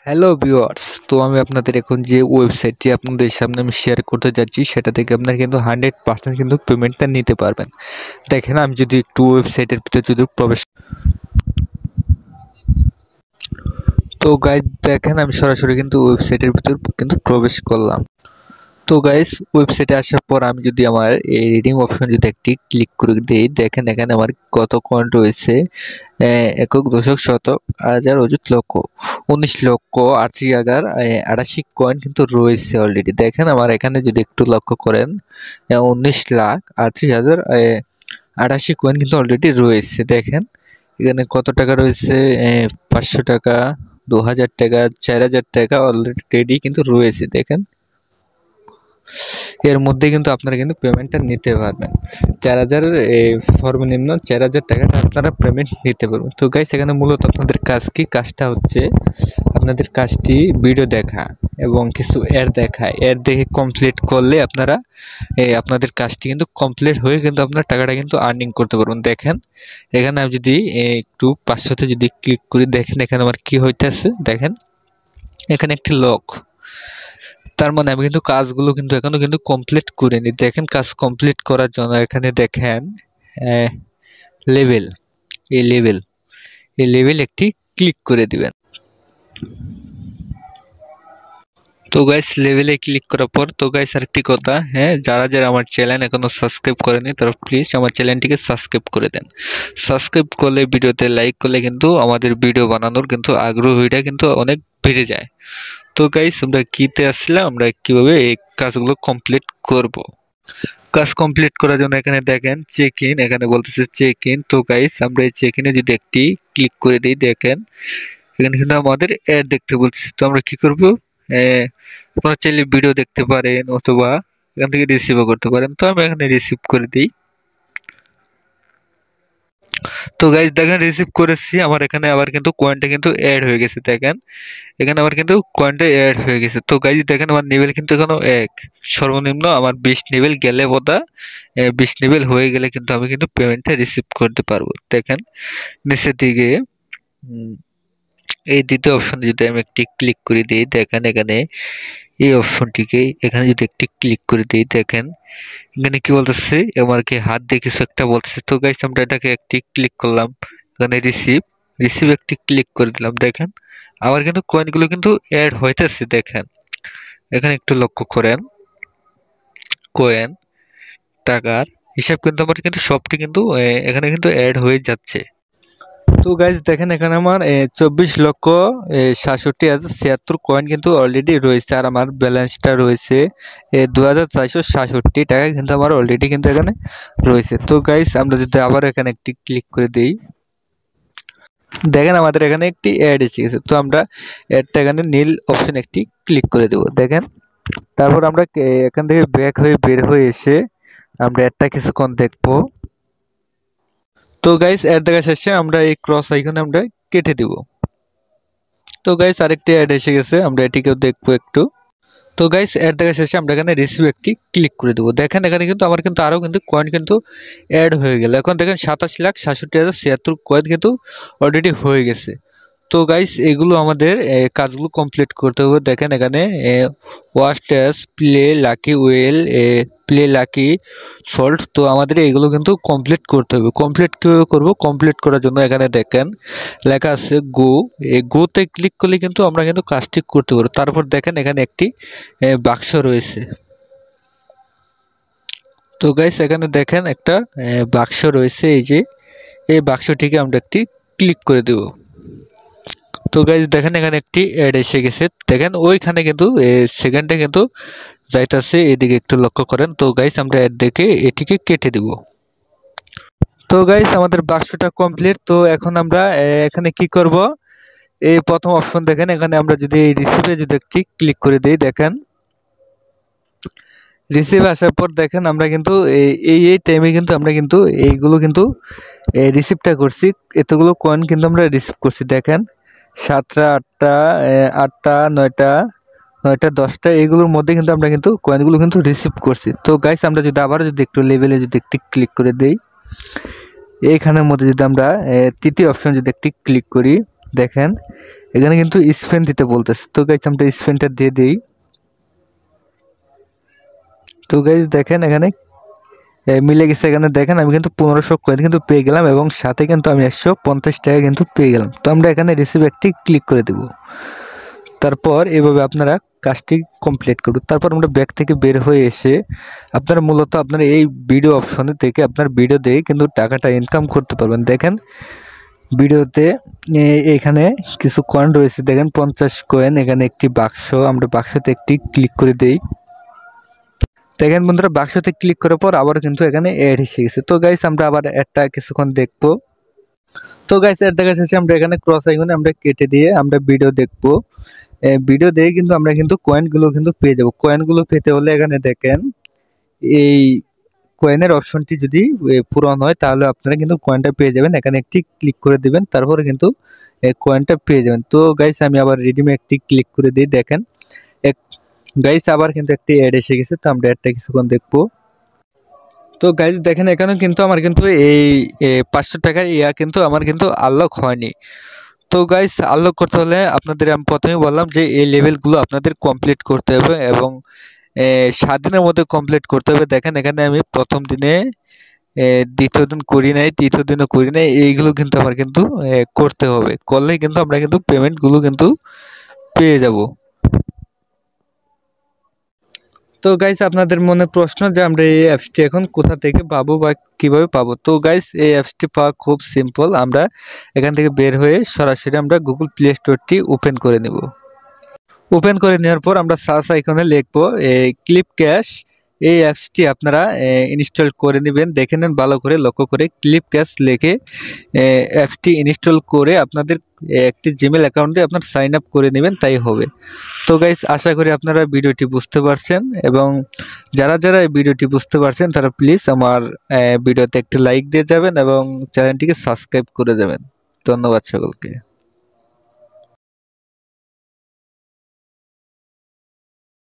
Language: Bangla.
হ্যালো ভিউয়ার্স, তো আমি আপনাদের এখন যে ওয়েবসাইটটি আপনাদের সামনে আমি শেয়ার করতে যাচ্ছি সেটা থেকে আপনারা কিন্তু 100% কিন্তু পেমেন্টটা নিতে পারবেন। দেখেন আমি যদি একটু ওয়েবসাইটের ভিতরে যদি প্রবেশ, তো গাইজ দেখেন আমি সরাসরি কিন্তু ওয়েবসাইটের ভিতর কিন্তু প্রবেশ করলাম। তো গাইস ওয়েবসাইটে আসার পর আমি যদি আমার এই রিডিং অপশন যদি একটি ক্লিক করে দিই, দেখেন এখানে আমার কত কয়েন রয়েছে। একক দশক শতক হাজার অযুত লক্ষ 19,38,088 কয়েন কিন্তু রয়েছে অলরেডি। দেখেন আমার এখানে যদি একটু লক্ষ্য করেন 19,38,088 কয়েন কিন্তু অলরেডি রয়েছে। দেখেন এখানে কত টাকা রয়েছে, 500 টাকা, 2000 টাকা, 4000 টাকা অলরেডি কিন্তু রয়েছে। দেখেন এর মধ্যে কিন্তু আপনারা কিন্তু পেমেন্টটা নিতে পারবেন। 4000 সর্বনিম্ন 4000 টাকাটা আপনারা পেমেন্ট নিতে পারবেন। তো গাইস এখানে মূলত আপনাদের কাজ কি, কাজটা হচ্ছে আপনাদের কাজটি ভিডিও দেখা এবং কিছু অ্যাড দেখা, অ্যাড দেখে কমপ্লিট করলে আপনারা আপনাদের কাজটি কিন্তু কমপ্লিট হয়ে কিন্তু আপনার টাকাটা কিন্তু আর্নিং করতে পারবেন। দেখেন এখানে আমি যদি একটু 500তে যদি ক্লিক করি, দেখেন এখানে আমার কি হইতেছে। দেখেন এখানে একটি লক, তার মানে আমি কিন্তু কাজগুলো কিন্তু এখনো কিন্তু কমপ্লিট করিনি। দেখেন কাজ কমপ্লিট করার জন্য এখানে দেখেন লেভেল, এই লেভেল একটি ক্লিক করে দিবেন। তো গাইস লেভেলে ক্লিক করার পর, তো গাইস আরেকটি কথা, যারা যারা আমার চ্যানেল এখনো সাবস্ক্রাইব করেনি তারা প্লিজ আমার চ্যানেলটিকে সাবস্ক্রাইব করে দেন। সাবস্ক্রাইব করলে, ভিডিওতে লাইক করলে কিন্তু আমাদের ভিডিও বানানোর কিন্তু আগ্রহীটা কিন্তু অনেক বেড়ে যায়। তো গাইস আমরা কিতে আসলাম, আমরা কিভাবে এই কাজগুলো কমপ্লিট করব। কাজ কমপ্লিট করার জন্য এখানে দেখেন চেক ইন, এখানে বলতেছে চেক ইন। তো গাইস আমরা এই চেক ইনে যদি একটি ক্লিক করে দিই, দেখেন এখানে কিন্তু আমাদের অ্যাড দেখতে বলছে। তো আমরা কি করব, আপনারা চাইলে ভিডিও দেখতে পারেন অথবা এখান থেকে রিসিভও করতে পারেন। তো আমি এখানে রিসিভ করে দিই। তো গাইস দেখেন রিসিভ করেছি, আমার এখানে আবার কিন্তু কয়েনটা কিন্তু অ্যাড হয়ে গেছে। দেখেন এখানে আমার কিন্তু কয়েনটা অ্যাড হয়ে গেছে। তো গাইস দেখেন আমার লেভেল কিন্তু এখনো সর্বনিম্ন আমার 20 লেভেল গেলে বোধা 20 লেভেল হয়ে গেলে কিন্তু আমি কিন্তু পেমেন্টটা রিসিভ করতে পারবো। দেখেন নিচের দিকে এই দ্বিতীয় অপশন যদি আমি একটি ক্লিক করে দিই, দেখেন এখানে এই অপশনটিকে এখানে যদি একটি ক্লিক করে দিই, দেখেন এখানে কি বলতেছে, আমাকে হাত দিয়ে কিছু একটা বলতেছে। তো গাইস আমরা এটাকে একটি ক্লিক করলাম, এখানে রিসিভ একটি ক্লিক করে দিলাম। দেখেন আবার কিন্তু কয়েনগুলো কিন্তু অ্যাড হইতেছে। দেখেন এখানে একটু লক্ষ্য করেন, কয়েন টাকার হিসাব কিন্তু আমার কিন্তু সবটি কিন্তু এখানে কিন্তু অ্যাড হয়ে যাচ্ছে। তো গাইজ দেখেন এখানে আমার 24,67,076 কয়েন কিন্তু অলরেডি রয়েছে, আর আমার ব্যালেন্সটা রয়েছে 2,467 টাকা কিন্তু আমার অলরেডি কিন্তু এখানে রয়েছে। তো গাইজ আমরা যদি আবার এখানে একটি ক্লিক করে দিই, দেখেন আমাদের এখানে একটি অ্যাড এসে গেছে। তো আমরা অ্যাডটা এখানে নীল অপশন একটি ক্লিক করে দেব। দেখেন তারপর আমরা এখান থেকে ব্যাক হয়ে বের হয়ে এসে আমরা অ্যাডটা কিছুক্ষণ দেখবো। তো গাইস অ্যাড দেখা শেষে আমরা এই ক্রস আইকনে আমরা কেটে দিব। তো গাইস আরেকটি অ্যাড এসে গেছে, আমরা এটিকেও দেখবো একটু। তো গাইস অ্যাড দেখা শেষে আমরা এখানে রিসিভ একটি ক্লিক করে দেবো। দেখেন এখানে কিন্তু আমার কিন্তু আরও কিন্তু কয়েন কিন্তু অ্যাড হয়ে গেল। এখন দেখেন 27,67,076 কয়েন কিন্তু অলরেডি হয়ে গেছে। তো গাইস এগুলো আমাদের কাজগুলো কমপ্লিট করতে হবে। দেখেন এখানে ওয়াচ ট্যাস, play lucky well, play lucky salt, তো আমাদের এগুলো কিন্তু কমপ্লিট করতে হবে। কমপ্লিট কীভাবে করবো, কমপ্লিট করার জন্য এখানে দেখেন লেখা আছে গো, এই গোতে ক্লিক করলে কিন্তু আমরা কিন্তু কাজটি করতে পারবো। তারপর দেখেন এখানে একটি বাক্স রয়েছে। তো গাইস এখানে দেখেন একটা বাক্স রয়েছে, এই যে এই বাক্সটিকে আমরা একটি ক্লিক করে দেব। তো গাইজ দেখেন এখানে একটি অ্যাড এসে গেছে। দেখেন ওইখানে কিন্তু সেকেন্ডে কিন্তু যাইতেছে, এদিকে একটু লক্ষ্য করেন। তো গাইজ আমরা অ্যাড দেখে এটিকে কেটে দিব। তো গাইজ আমাদের বাক্সটা কমপ্লিট। তো এখন আমরা এখানে কি করব, এই প্রথম অপশন দেখেন এখানে আমরা যদি এই রিসিভে যদি একটি ক্লিক করে দিই, দেখেন রিসিভ আসার পর দেখেন আমরা কিন্তু এই টাইমে কিন্তু আমরা কিন্তু এইগুলো কিন্তু রিসিভটা করছি, এতগুলো কয়েন কিন্তু আমরা রিসিভ করছি। দেখেন 7টা, 8টা, 8টা, 9টা, 9টা, 10টা, এইগুলোর মধ্যে কিন্তু আমরা কিন্তু কয়েনগুলো কিন্তু রিসিভ করছি। তো গাইস আমরা যদি আবার যদি একটু লেভেলে যদি একটি ক্লিক করে দেই, এইখানের মধ্যে যদি আমরা তৃতীয় অপশন যদি একটি ক্লিক করি, দেখেন এখানে কিন্তু স্পেন দিতে বলতেছে। তো গাইস আমরা স্পেনটা দিয়ে দিই। তো গাইস দেখেন এখানে মিলে গেছে। এখানে দেখেন আমি কিন্তু 1500 কয়েন কিন্তু পেয়ে গেলাম এবং সাথে কিন্তু আমি 150 টাকা কিন্তু পেয়ে গেলাম। তো আমরা এখানে রিসিভ একটি ক্লিক করে দেব। তারপর এভাবে আপনারা কাজটি কমপ্লিট করুন। তারপর আমরা ব্যাক থেকে বের হয়ে এসে আপনারা মূলত আপনারা এই ভিডিও অপশনে থেকে আপনার ভিডিও দিয়ে কিন্তু টাকাটা ইনকাম করতে পারবেন। দেখেন ভিডিওতে এখানে কিছু কয়েন রয়েছে, দেখেন 50 কয়েন। এখানে একটি বাক্স, আমরা বাক্সতে একটি ক্লিক করে দেই। দেখেন বন্ধুরা বাক্সতে ক্লিক করার পর আবার কিন্তু এখানে অ্যাড এসে গেছে। তো গাইস আমরা আবার একটা কিছুক্ষণ দেখবো। তো গাইস এর দেখা শেষে আমরা এখানে ক্রস আইকনে আমরা কেটে দিয়ে আমরা ভিডিও দেখবো। ভিডিও দিয়ে কিন্তু আমরা কিন্তু কয়েনগুলো কিন্তু পেয়ে যাব। কয়েনগুলো পেতে হলে এখানে দেখেন এই কয়েনের অপশনটি যদি পূরণ হয় তাহলে আপনারা কিন্তু কয়েনটা পেয়ে যাবেন। এখানে একটি ক্লিক করে দিবেন, তারপরে কিন্তু কয়েনটা পেয়ে যাবেন। তো গাইস আমি আবার রিডিমে একটি ক্লিক করে দিই। দেখেন গাইস আবার কিন্তু একটি অ্যাড এসে গেছে। তো আমরা একটা কিছুক্ষণ দেখবো। তো গাইস দেখেন এখানে কিন্তু আমার কিন্তু এই 500 টাকার কিন্তু আমার কিন্তু আনলক হয়নি। তো গাইস আনলক করতে হলে আপনাদের আমি প্রথমেই বললাম যে এই লেভেলগুলো আপনাদের কমপ্লিট করতে হবে এবং 7 দিনের মধ্যে কমপ্লিট করতে হবে। দেখেন এখানে আমি প্রথম দিনে, দ্বিতীয় দিন করি নাই, তৃতীয় দিনও করি নাই। এইগুলো কিন্তু আমার কিন্তু করতে হবে। করলেই কিন্তু আমরা কিন্তু পেমেন্টগুলো কিন্তু পেয়ে যাব। তো গাইস আপনাদের মনে প্রশ্ন যে আমরা এই অ্যাপসটি এখন কোথা থেকে পাবো বা কিভাবে পাবো। তো গাইস এই অ্যাপসটি পাওয়া খুব সিম্পল। আমরা এখান থেকে বের হয়ে সরাসরি আমরা গুগল প্লে স্টোরটি ওপেন করে নেব। ওপেন করে নেওয়ার পর আমরা সার্চ আইকনে লিখবো ক্লিপ ক্যাশ। এই অ্যাপসটি আপনারা ইনস্টল করে নেবেন। দেখে নেন ভালো করে, লক্ষ্য করে ক্লিপ ক্যাশ লিখে অ্যাপসটি ইনস্টল করে আপনাদের একটি জিমেল অ্যাকাউন্টে আপনার সাইন আপ করে নেবেন, তাই হবে। তো গাইস আশা করি আপনারা ভিডিওটি বুঝতে পারছেন এবং যারা যারা এই ভিডিওটি বুঝতে পারছেন তারা প্লিজ আমার ভিডিওতে একটি লাইক দিয়ে যাবেন এবং চ্যানেলটিকে সাবস্ক্রাইব করে যাবেন। ধন্যবাদ সকলকে।